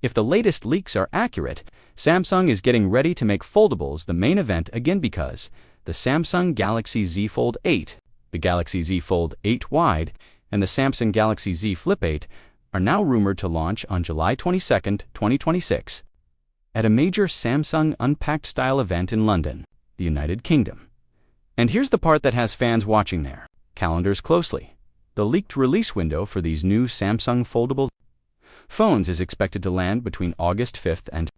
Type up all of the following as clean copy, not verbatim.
If the latest leaks are accurate, Samsung is getting ready to make foldables the main event again because the Samsung Galaxy Z Fold 8, the Galaxy Z Fold 8 Wide, and the Samsung Galaxy Z Flip 8 are now rumored to launch on July 22, 2026, at a major Samsung Unpacked style event in London, the United Kingdom. And here's the part that has fans watching their calendars closely. The leaked release window for these new Samsung foldable phones is expected to land between August 5th and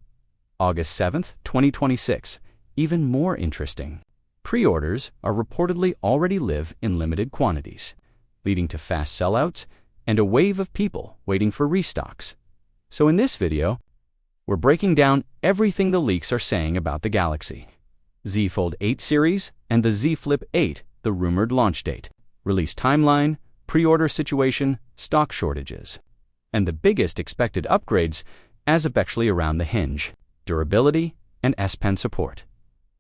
August 7th, 2026. Even more interesting, pre-orders are reportedly already live in limited quantities, leading to fast sellouts and a wave of people waiting for restocks. So in this video, we're breaking down everything the leaks are saying about the Galaxy Z Fold 8 series and the Z Flip 8, the rumored launch date, release timeline, pre-order situation, stock shortages, and the biggest expected upgrades as especially around the hinge, durability, and S Pen support.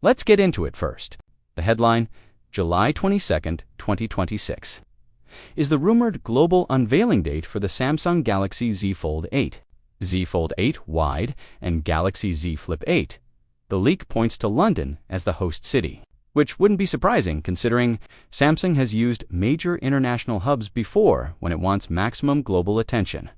Let's get into it first. The headline, July 22nd, 2026, is the rumored global unveiling date for the Samsung Galaxy Z Fold 8, Z Fold 8 Wide, and Galaxy Z Flip 8. The leak points to London as the host city, which wouldn't be surprising considering Samsung has used major international hubs before when it wants maximum global attention.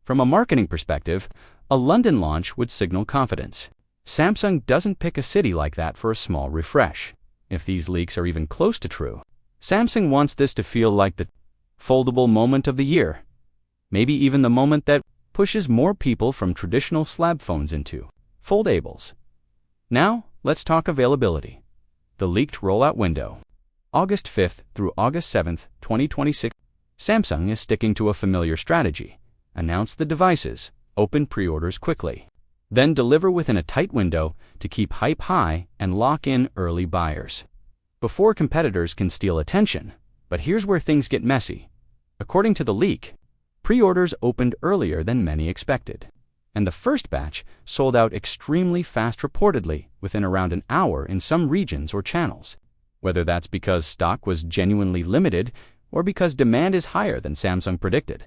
From a marketing perspective, a London launch would signal confidence. Samsung doesn't pick a city like that for a small refresh. If these leaks are even close to true, Samsung wants this to feel like the foldable moment of the year. Maybe even the moment that pushes more people from traditional slab phones into foldables. Now, let's talk availability. The leaked rollout window, August 5th through August 7th, 2026. Samsung is sticking to a familiar strategy. Announce the devices, open pre-orders quickly, then deliver within a tight window to keep hype high and lock in early buyers before competitors can steal attention. But here's where things get messy. According to the leak, pre-orders opened earlier than many expected, and the first batch sold out extremely fast, reportedly within around an hour in some regions or channels. Whether that's because stock was genuinely limited or because demand is higher than Samsung predicted,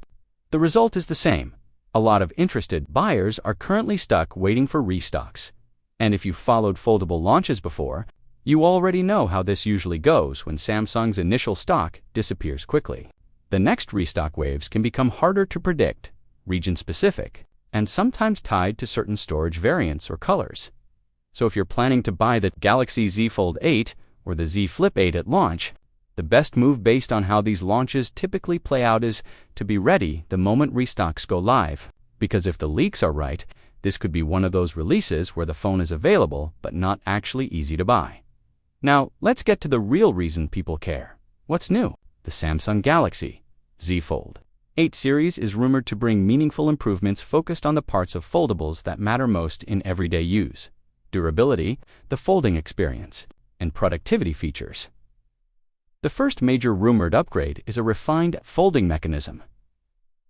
the result is the same. A lot of interested buyers are currently stuck waiting for restocks. And if you've followed foldable launches before, you already know how this usually goes when Samsung's initial stock disappears quickly. The next restock waves can become harder to predict, region-specific, and sometimes tied to certain storage variants or colors. So if you're planning to buy the Galaxy Z Fold 8 or the Z Flip 8 at launch, the best move based on how these launches typically play out is to be ready the moment restocks go live. Because if the leaks are right, this could be one of those releases where the phone is available but not actually easy to buy. Now, let's get to the real reason people care. What's new? The Samsung Galaxy Z Fold 8 series is rumored to bring meaningful improvements focused on the parts of foldables that matter most in everyday use: durability, the folding experience, and productivity features. The first major rumored upgrade is a refined folding mechanism.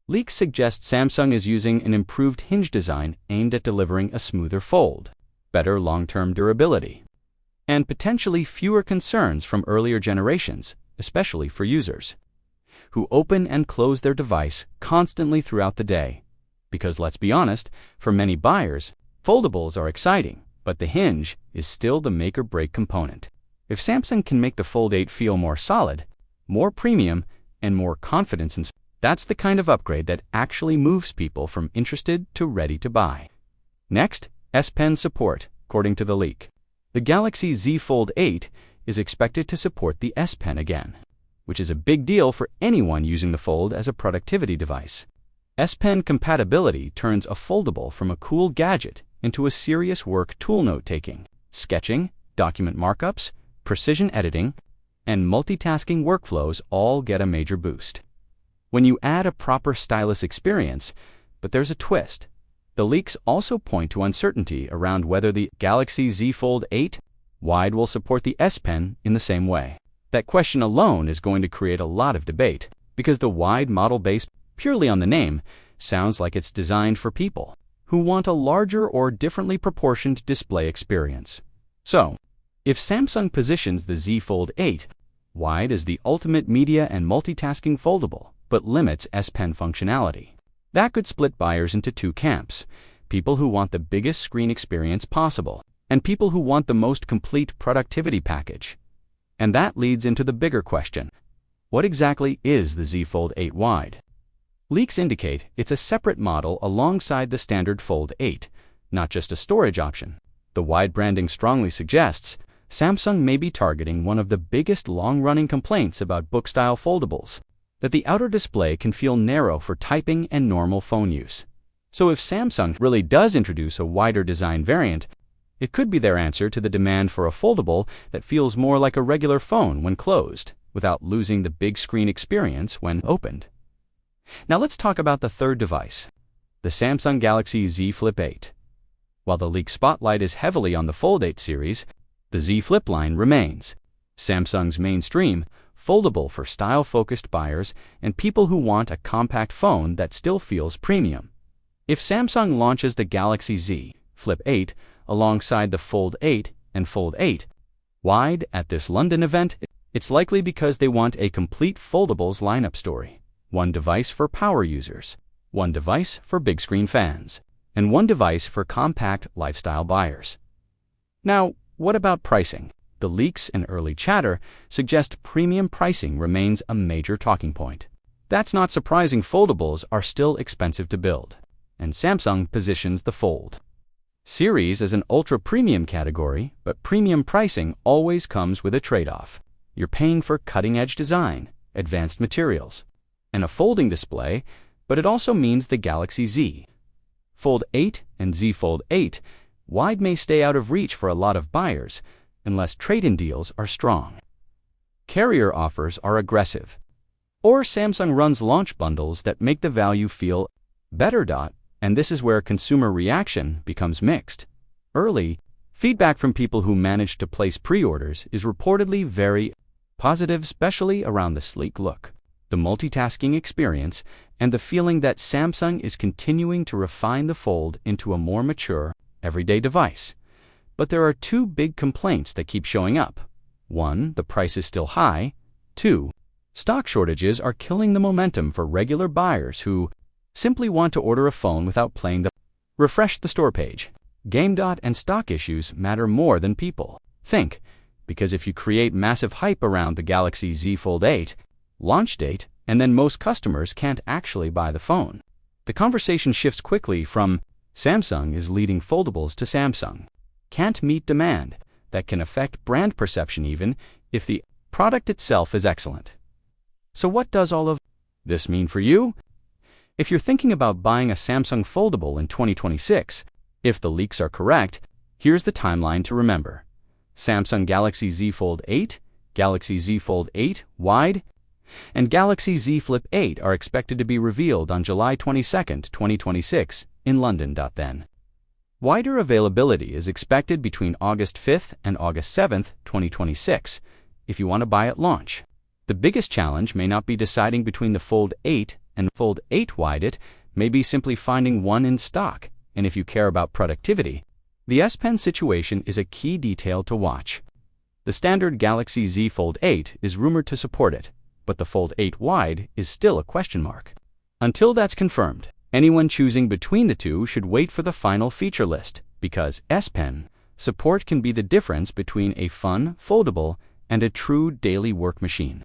Leaks suggest Samsung is using an improved hinge design aimed at delivering a smoother fold, better long-term durability, and potentially fewer concerns from earlier generations, especially for users who open and close their device constantly throughout the day. Because let's be honest, for many buyers, foldables are exciting, but the hinge is still the make-or-break component. If Samsung can make the Fold 8 feel more solid, more premium, and more confidence, that's the kind of upgrade that actually moves people from interested to ready to buy. Next, S Pen support, according to the leak. The Galaxy Z Fold 8 is expected to support the S Pen again, which is a big deal for anyone using the Fold as a productivity device. S Pen compatibility turns a foldable from a cool gadget into a serious work tool, note-taking, sketching, document markups, precision editing, and multitasking workflows all get a major boost when you add a proper stylus experience. But there's a twist. The leaks also point to uncertainty around whether the Galaxy Z Fold 8 Wide will support the S Pen in the same way. That question alone is going to create a lot of debate, because the Wide model, based purely on the name, sounds like it's designed for people who want a larger or differently proportioned display experience. So, if Samsung positions the Z Fold 8 Wide as the ultimate media and multitasking foldable, but limits S Pen functionality, that could split buyers into two camps. people who want the biggest screen experience possible, and people who want the most complete productivity package. And that leads into the bigger question. What exactly is the Z Fold 8 Wide? Leaks indicate it's a separate model alongside the standard Fold 8, not just a storage option. The wide branding strongly suggests Samsung may be targeting one of the biggest long-running complaints about book-style foldables, that the outer display can feel narrow for typing and normal phone use. So if Samsung really does introduce a wider design variant, it could be their answer to the demand for a foldable that feels more like a regular phone when closed, without losing the big screen experience when opened. Now let's talk about the third device, the Samsung Galaxy Z Flip 8. While the leak spotlight is heavily on the Fold 8 series, the Z Flip line remains Samsung's mainstream, foldable for style-focused buyers and people who want a compact phone that still feels premium. If Samsung launches the Galaxy Z Flip 8 alongside the Fold 8 and Fold 8 Wide at this London event, it's likely because they want a complete foldables lineup story. One device for power users, one device for big screen fans, and one device for compact lifestyle buyers. Now, what about pricing? The leaks and early chatter suggest premium pricing remains a major talking point. That's not surprising. Foldables are still expensive to build, and Samsung positions the Fold series as an ultra-premium category, but premium pricing always comes with a trade-off. You're paying for cutting-edge design, advanced materials, and a folding display, but it also means the Galaxy Z Fold 8 and Z Fold 8 Wide may stay out of reach for a lot of buyers unless trade-in deals are strong, carrier offers are aggressive, or Samsung runs launch bundles that make the value feel better. And this is where consumer reaction becomes mixed. Early feedback from people who managed to place pre-orders is reportedly very positive, especially around the sleek look, the multitasking experience, and the feeling that Samsung is continuing to refine the Fold into a more mature, everyday device. But there are two big complaints that keep showing up. 1, the price is still high. 2, stock shortages are killing the momentum for regular buyers who simply want to order a phone without playing the refresh the store page. Game. And stock issues matter more than people think, because if you create massive hype around the Galaxy Z Fold 8 launch date, and then most customers can't actually buy the phone, the conversation shifts quickly from Samsung is leading foldables to Samsung can't meet demand. That can affect brand perception even if the product itself is excellent. So what does all of this mean for you? If you're thinking about buying a Samsung foldable in 2026, if the leaks are correct, here's the timeline to remember. Samsung Galaxy Z Fold 8, Galaxy Z Fold 8 Wide, and Galaxy Z Flip 8 are expected to be revealed on July 22, 2026 in London. Then, wider availability is expected between August 5th and August 7th, 2026, if you want to buy at launch. The biggest challenge may not be deciding between the Fold 8 and Fold 8 Wide. It may be simply finding one in stock, and if you care about productivity, the S Pen situation is a key detail to watch. The standard Galaxy Z Fold 8 is rumored to support it, but the Fold 8 Wide is still a question mark. Until that's confirmed, anyone choosing between the two should wait for the final feature list, because S Pen support can be the difference between a fun foldable and a true daily work machine.